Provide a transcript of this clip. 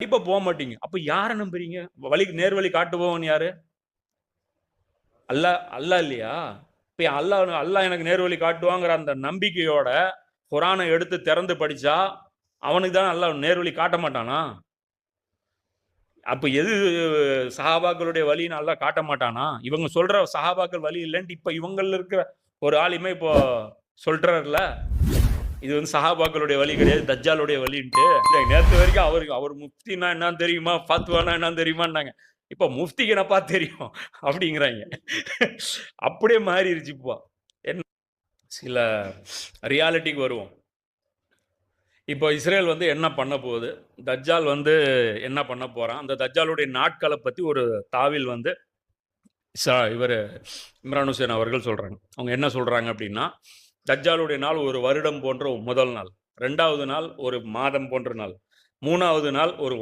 கண்டிப்பா போ மாட்டீங்க. அப்ப யார நம்புறீங்க? வழிக்கு நேர்வழி காட்டுபவன் யாரு? அல்லாஹ் இல்லையா? இப்ப அல்லாஹ் எனக்கு நேர்வழி காட்டுவாங்கிற அந்த நம்பிக்கையோட குரான எடுத்து திறந்து படிச்சா, அவனுக்கு தான் அல்லாஹ் நேர்வழி காட்ட மாட்டானா? அப்ப எது சஹாபாக்களுடைய வழின்னு அல்லாஹ் காட்ட மாட்டானா? இவங்க சொல்ற சஹாபாக்கள் வழி இல்லன்ட்டு இப்ப இவங்கள்ல இருக்கிற ஒரு ஆளுமே இப்போ சொல்றார்ல. இது வந்து சஹாபாக்களுடைய வழி கிடையாது. தஜ்ஜாலுடைய வழின்ட்டு. நேத்து வரைக்கும் அவர் முஃப்தின்னா என்னன்னு தெரியுமா? ஃபத்வான்னா என்னன்னு தெரியுமான்னாங்க. இப்ப முஃப்திக்கு என்னப்பா தெரியும்? அப்படிங்கிறாய்ங்க. அப்படியே மாறிருச்சு இப்போ. என்ன சில ரியாலிட்டிக்கு வருவோம். இப்போ இஸ்ரேல் வந்து என்ன பண்ண போகுது? தஜ்ஜால் வந்து என்ன பண்ண போறான்? அந்த தஜ்ஜாலுடைய நாட்கள பத்தி ஒரு தாவீல் வந்து இவரு இம்ரான் ஹுசைன் அவர்கள் சொல்றாங்க. அவங்க என்ன சொல்றாங்க அப்படின்னா, தஜ்ஜாலுடைய நாள் ஒரு வருடம் போன்ற முதல் நாள். 2வது நாள் ஒரு மாதம் போன்ற நாள். 3வது நாள் ஒரு